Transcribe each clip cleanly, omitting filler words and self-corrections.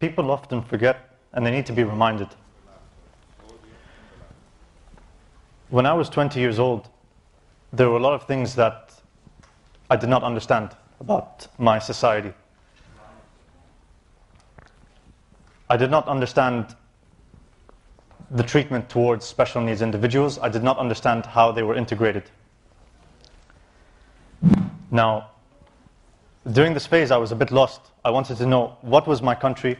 people often forget and they need to be reminded. When I was 20 years old, there were a lot of things that I did not understand about my society. I did not understand the treatment towards special needs individuals. I did not understand how they were integrated. Now, during this phase, I was a bit lost. I wanted to know what was my country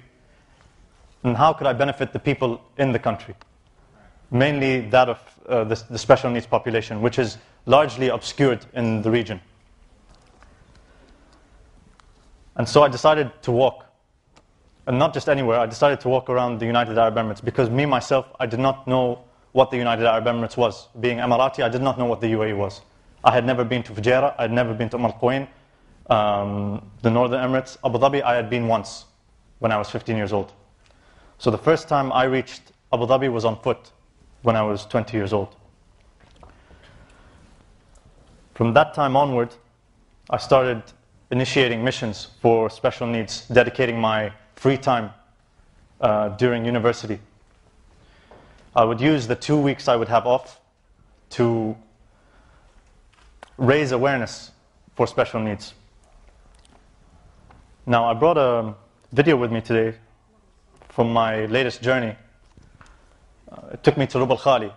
and how could I benefit the people in the country, mainly that of the special needs population, which is largely obscured in the region. And so I decided to walk, and not just anywhere, I decided to walk around the United Arab Emirates, because me, myself, I did not know what the United Arab Emirates was. Being Emirati, I did not know what the UAE was. I had never been to Fujairah, I had never been to Al Quwain, the Northern Emirates. Abu Dhabi, I had been once, when I was 15 years old. So the first time I reached Abu Dhabi was on foot, when I was 20 years old. From that time onward, I started initiating missions for special needs, dedicating my free time during university. I would use the 2 weeks I would have off to raise awareness for special needs. Now, I brought a video with me today from my latest journey. It took me to Rub al Khali.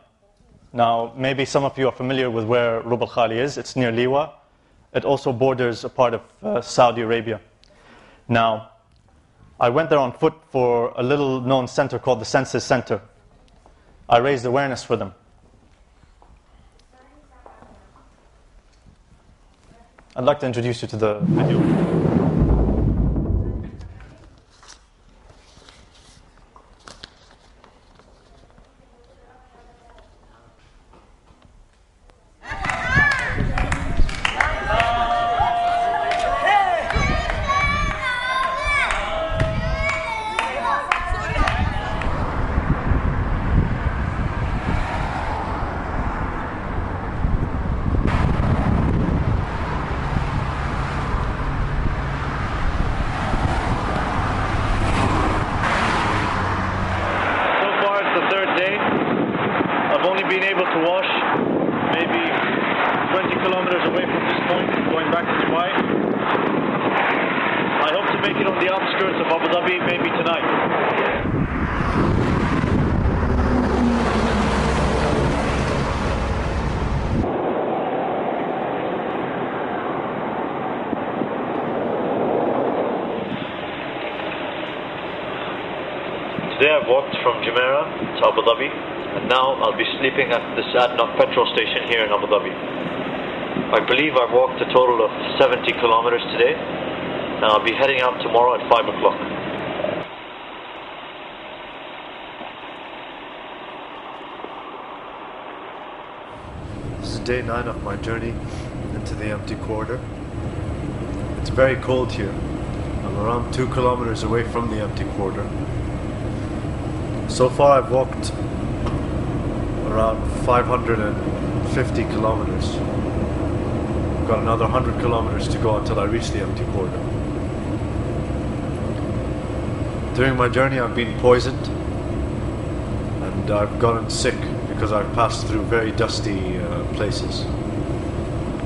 Now, maybe some of you are familiar with where Rub al Khali is. It's near Liwa. It also borders a part of Saudi Arabia. Now, I went there on foot for a little known center called the Census Center. I raised awareness for them. I'd like to introduce you to the video. Today I've walked from Jumeirah to Abu Dhabi, and now I'll be sleeping at this ADNOC petrol station here in Abu Dhabi. I believe I've walked a total of 70 kilometers today, and I'll be heading out tomorrow at 5 o'clock. This is day 9 of my journey into the empty quarter. It's very cold here. I'm around 2 kilometers away from the empty quarter. So far I've walked around 550 kilometers. I've got another 100 kilometers to go until I reach the empty quarter. During my journey I've been poisoned and I've gotten sick because I've passed through very dusty places.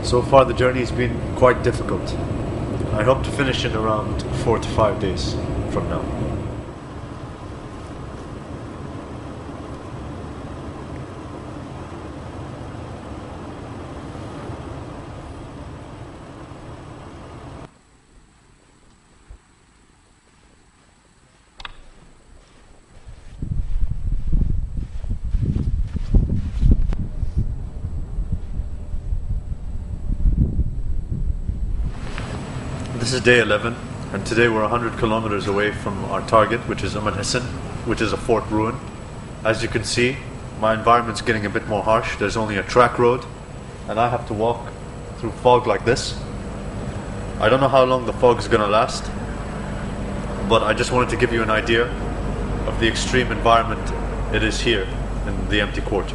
So far the journey has been quite difficult. I hope to finish in around 4 to 5 days from now. This is day 11, and today we're 100 kilometers away from our target, which is Hassan, which is a fort ruin. As you can see, my environment's getting a bit more harsh. There's only a track road, and I have to walk through fog like this. I don't know how long the fog is going to last, but I just wanted to give you an idea of the extreme environment it is here in the empty quarter.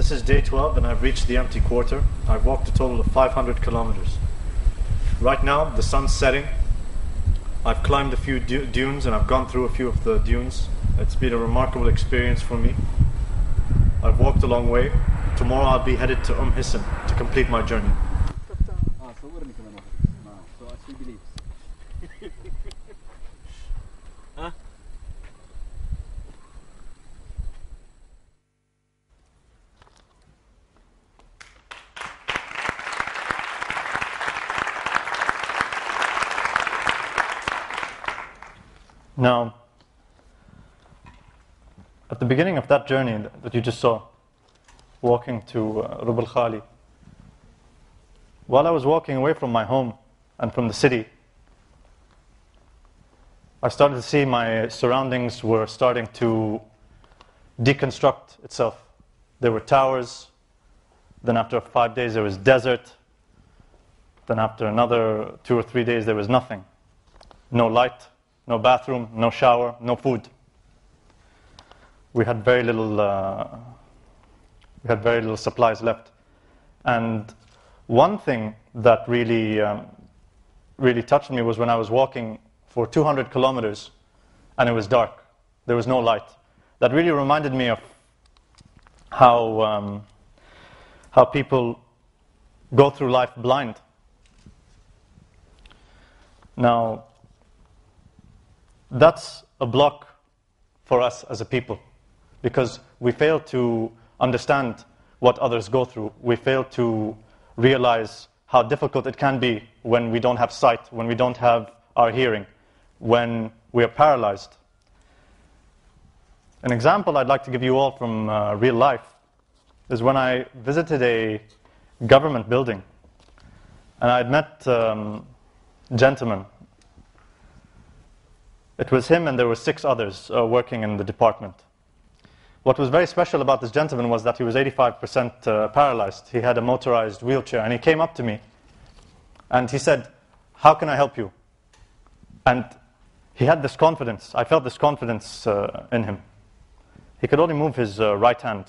This is day 12 and I've reached the empty quarter. I've walked a total of 500 kilometers. Right now, the sun's setting. I've climbed a few dunes and I've gone through a few of the dunes. It's been a remarkable experience for me. I've walked a long way. Tomorrow I'll be headed to Hisn to complete my journey. Now, at the beginning of that journey that you just saw, walking to Rub al-Khali, while I was walking away from my home and from the city, I started to see my surroundings were starting to deconstruct itself. There were towers, then after 5 days there was desert, then after another 2 or 3 days there was nothing. No light, no bathroom, no shower, no food. We had very little supplies left. And one thing that really touched me was when I was walking for 200 kilometers and it was dark. There was no light. That really reminded me of how people go through life blind. Now, that's a block for us as a people, because we fail to understand what others go through. We fail to realize how difficult it can be when we don't have sight, when we don't have our hearing, when we are paralyzed. An example I'd like to give you all from real life is when I visited a government building and I'd met a gentleman. It was him and there were 6 others working in the department. What was very special about this gentleman was that he was 85% paralyzed. He had a motorized wheelchair and he came up to me and he said, "How can I help you?" And he had this confidence. I felt this confidence in him. He could only move his right hand.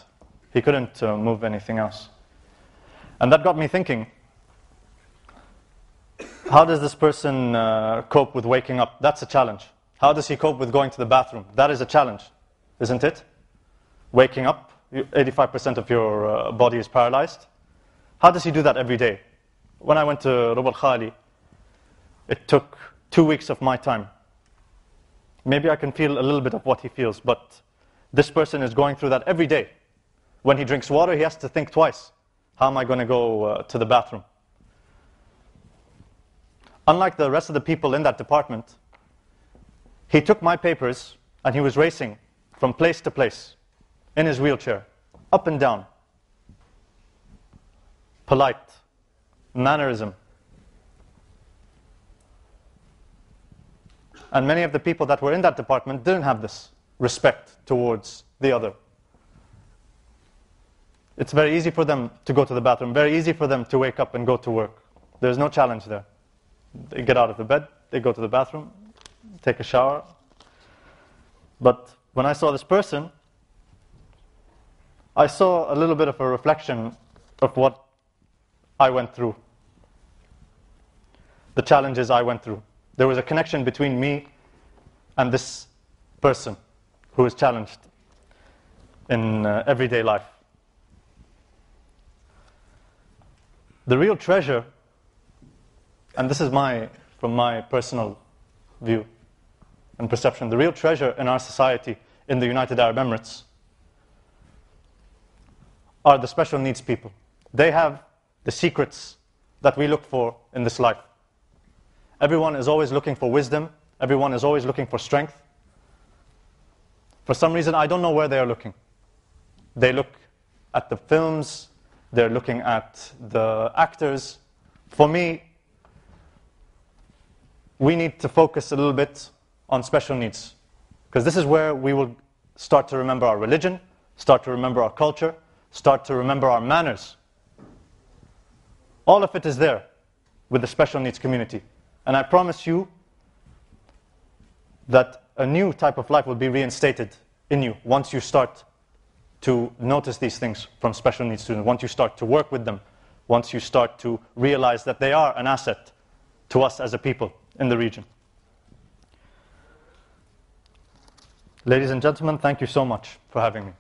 He couldn't move anything else. And that got me thinking, how does this person cope with waking up? That's a challenge. How does he cope with going to the bathroom? That is a challenge, isn't it? Waking up, 85% of your body is paralyzed. How does he do that every day? When I went to Rub al-Khali, it took 2 weeks of my time. Maybe I can feel a little bit of what he feels, but this person is going through that every day. When he drinks water, he has to think twice. How am I going to go to the bathroom? Unlike the rest of the people in that department, he took my papers and he was racing from place to place in his wheelchair, up and down. Polite, mannerism. And many of the people that were in that department didn't have this respect towards the other. It's very easy for them to go to the bathroom, very easy for them to wake up and go to work. There's no challenge there. They get out of the bed, they go to the bathroom, take a shower. But when I saw this person, I saw a little bit of a reflection of what I went through, the challenges I went through. There was a connection between me and this person who is challenged in everyday life. The real treasure, and this is from my personal view and perception, the real treasure in our society in the United Arab Emirates are the special needs people. They have the secrets that we look for in this life. Everyone is always looking for wisdom. Everyone is always looking for strength. For some reason, I don't know where they are looking. They look at the films. They're looking at the actors. For me, we need to focus a little bit on special needs, because this is where we will start to remember our religion, start to remember our culture, start to remember our manners. All of it is there with the special needs community. And I promise you that a new type of life will be reinstated in you once you start to notice these things from special needs students, once you start to work with them, once you start to realize that they are an asset to us as a people in the region. Ladies and gentlemen, thank you so much for having me.